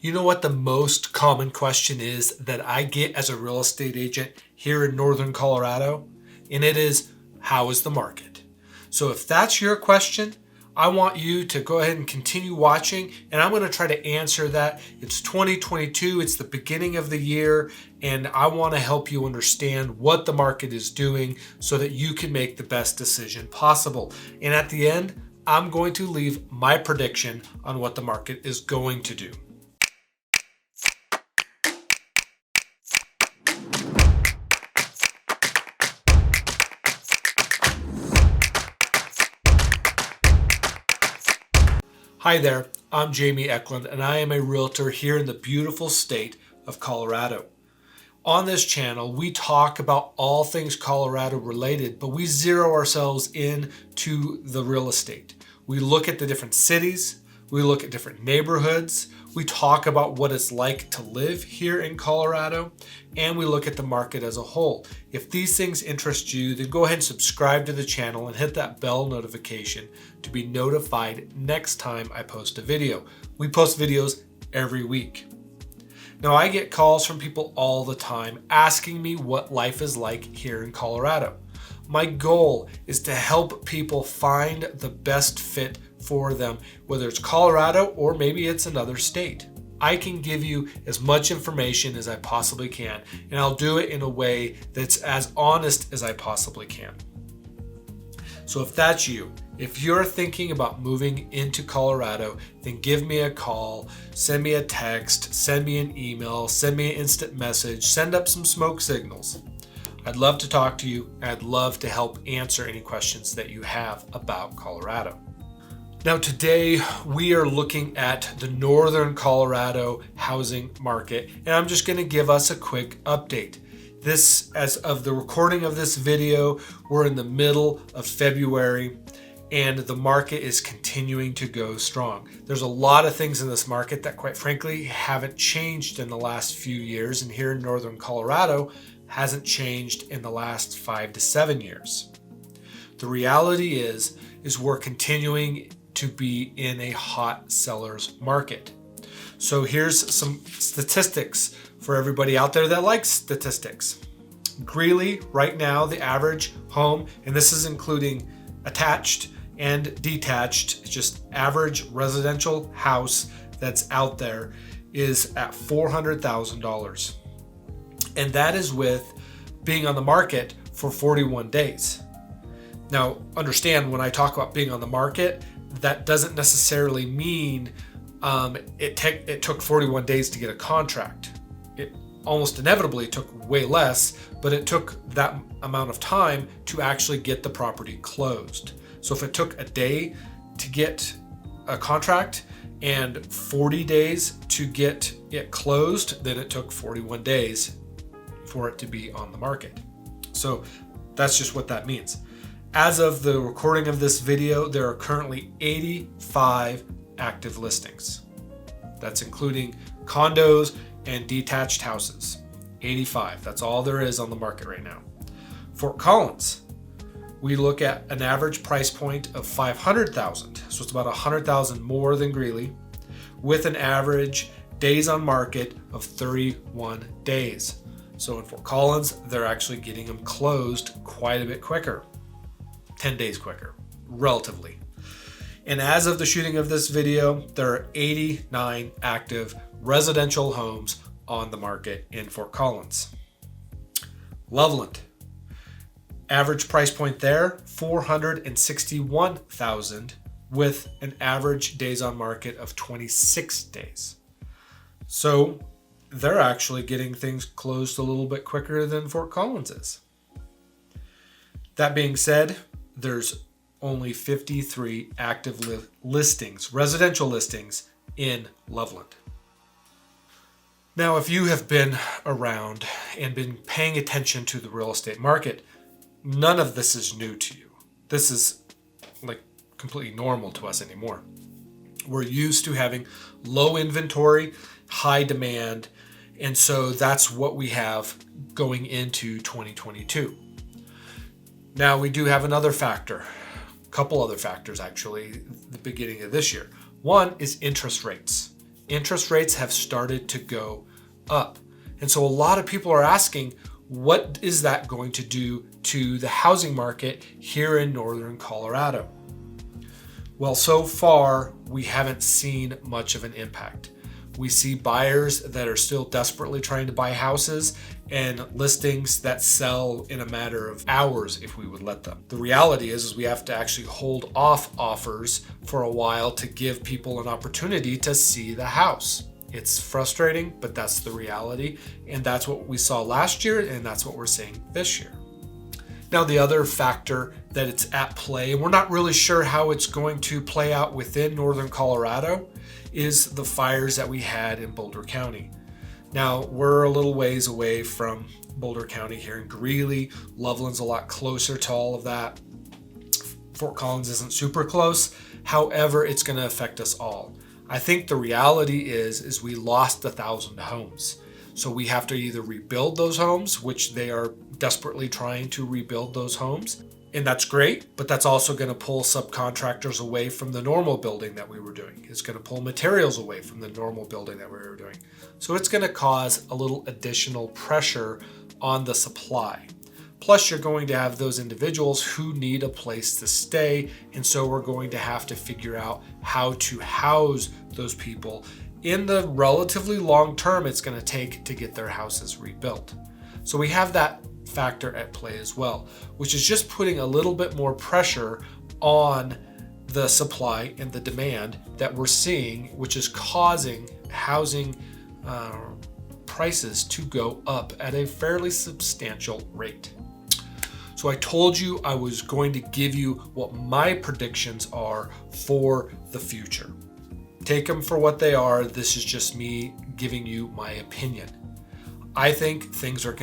You know what the most common question is that I get as a real estate agent here in Northern Colorado? And it is, how is the market? So if that's your question, I want you to go ahead and continue watching, and I'm going to try to answer that. It's 2022, it's the beginning of the year, and I want to help you understand what the market is doing so that you can make the best decision possible. And at the end, I'm going to leave my prediction on what the market is going to do. Hi there, I'm Jamie Eklund, and I am a realtor here in the beautiful state of Colorado. On this channel, we talk about all things Colorado related, but we zero ourselves in to the real estate. We look at the different cities, we look at different neighborhoods, we talk about what it's like to live here in Colorado, and we look at the market as a whole. If these things interest you, then go ahead and subscribe to the channel and hit that bell notification to be notified next time I post a video. We post videos every week. Now, I get calls from people all the time asking me what life is like here in Colorado. My goal is to help people find the best fit for them, whether it's Colorado or maybe it's another state. I can give you as much information as I possibly can, and I'll do it in a way that's as honest as I possibly can. So if that's you, if you're thinking about moving into Colorado, then give me a call, send me a text, send me an email, send me an instant message, send up some smoke signals. I'd love to talk to you. I'd love to help answer any questions that you have about Colorado. Now today we are looking at the Northern Colorado housing market, and I'm just going to give us a quick update. This, as of the recording of this video, we're in the middle of February and the market is continuing to go strong. There's a lot of things in this market that quite frankly haven't changed in the last few years, and here in Northern Colorado hasn't changed in the last 5 to 7 years. The reality is we're continuing to be in a hot seller's market. So here's some statistics for everybody out there that likes statistics. Greeley, right now, the average home, and this is including attached and detached, just average residential house that's out there, is at $400,000. And that is with being on the market for 41 days. Now, understand, when I talk about being on the market, that doesn't necessarily mean it took 41 days to get a contract. It almost inevitably took way less, but it took that amount of time to actually get the property closed. So if it took a day to get a contract and 40 days to get it closed, then it took 41 days for it to be on the market. So that's just what that means. As of the recording of this video, there are currently 85 active listings. That's including condos and detached houses. 85, that's all there is on the market right now. Fort Collins, we look at an average price point of $500,000, so it's about $100,000 more than Greeley, with an average days on market of 31 days. So in Fort Collins, they're actually getting them closed quite a bit quicker, 10 days quicker, relatively. And as of the shooting of this video, there are 89 active residential homes on the market in Fort Collins. Loveland, average price point there, $461,000, with an average days on market of 26 days. So they're actually getting things closed a little bit quicker than Fort Collins is. That being said, there's only 53 active listings, residential listings, in Loveland. Now, if you have been around and been paying attention to the real estate market, none of this is new to you. This is like completely normal to us anymore. We're used to having low inventory, high demand, and so that's what we have going into 2022. Now, we do have another factor, a couple other factors actually, the beginning of this year. One is interest rates. interest rates have started to go up. And so a lot of people are asking, what is that going to do to the housing market here in northern Colorado? Well, so far, we haven't seen much of an impact. We see buyers that are still desperately trying to buy houses and listings that sell in a matter of hours if we would let them. The reality is we have to actually hold off offers for a while to give people an opportunity to see the house. It's frustrating, but that's the reality. And that's what we saw last year, and that's what we're seeing this year. Now, the other factor that it's at play, and we're not really sure how it's going to play out within northern Colorado, is the fires that we had in Boulder County. Now, we're a little ways away from Boulder County here in Greeley. Loveland's a lot closer to all of that. Fort Collins isn't super close. However, it's going to affect us all. I think the reality is we lost 1,000 homes. So we have to either rebuild those homes, which they are desperately trying to rebuild those homes. And that's great, but that's also going to pull subcontractors away from the normal building that we were doing. It's going to pull materials away from the normal building that we were doing. So it's going to cause a little additional pressure on the supply. Plus, you're going to have those individuals who need a place to stay. And so we're going to have to figure out how to house those people in the relatively long term it's going to take to get their houses rebuilt. So we have that factor at play as well, which is just putting a little bit more pressure on the supply and the demand that we're seeing, which is causing housing prices to go up at a fairly substantial rate. So I told you I was going to give you what my predictions are for the future. Take them for what they are. This is just me giving you my opinion. I think things are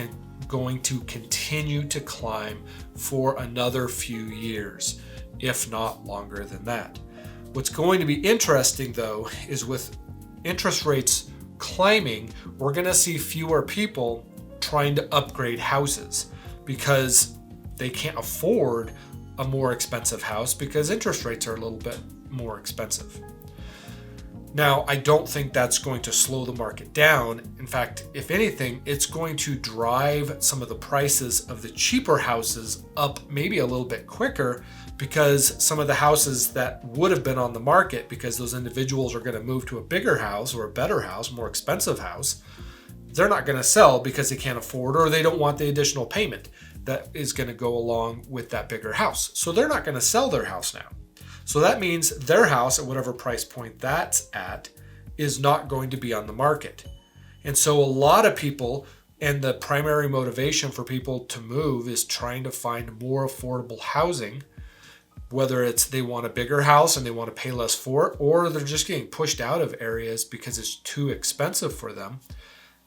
going to continue to climb for another few years, if not longer than that. What's going to be interesting, though, is with interest rates climbing, we're going to see fewer people trying to upgrade houses because they can't afford a more expensive house because interest rates are a little bit more expensive. Now, I don't think that's going to slow the market down. In fact, if anything, it's going to drive some of the prices of the cheaper houses up maybe a little bit quicker because some of the houses that would have been on the market because those individuals are going to move to a bigger house or a better house, more expensive house, they're not going to sell because they can't afford or they don't want the additional payment that is going to go along with that bigger house. So they're not going to sell their house now. So that means their house at whatever price point that's at is not going to be on the market. And so a lot of people, and the primary motivation for people to move is trying to find more affordable housing, whether it's they want a bigger house and they want to pay less for it, or they're just getting pushed out of areas because it's too expensive for them.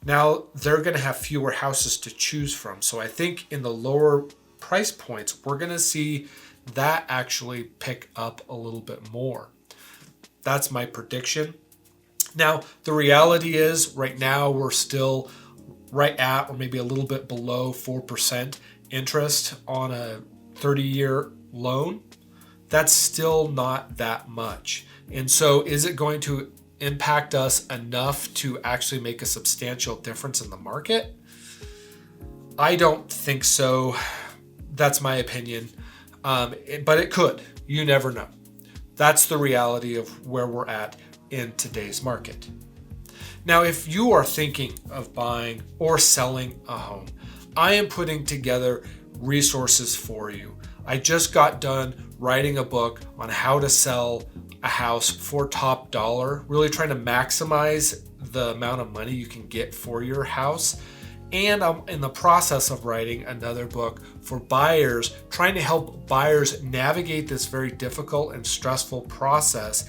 Now they're going to have fewer houses to choose from. So I think in the lower price points, we're going to see that actually pick up a little bit more. That's my prediction. Now, the reality is right now we're still right at or maybe a little bit below 4% interest on a 30-year loan. That's still not that much. And so is it going to impact us enough to actually make a substantial difference in the market? I don't think so. That's my opinion. But it could. You never know. That's the reality of where we're at in today's market. Now, if you are thinking of buying or selling a home, I am putting together resources for you. I just got done writing a book on how to sell a house for top dollar, really trying to maximize the amount of money you can get for your house. And I'm in the process of writing another book for buyers, trying to help buyers navigate this very difficult and stressful process,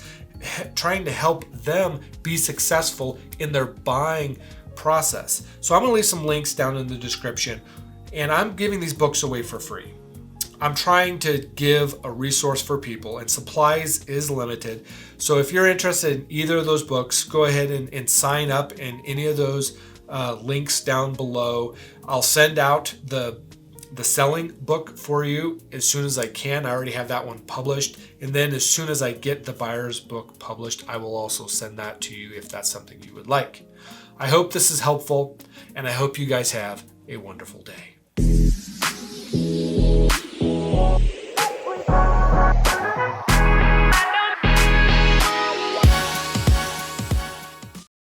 trying to help them be successful in their buying process. So I'm going to leave some links down in the description, and I'm giving these books away for free. I'm trying to give a resource for people, and supplies is limited. So if you're interested in either of those books, go ahead and sign up in any of those links down below. I'll send out the the selling book for you as soon as I can. I already have that one published. And then as soon as I get the buyer's book published, I will also send that to you if that's something you would like. I hope this is helpful, and I hope you guys have a wonderful day.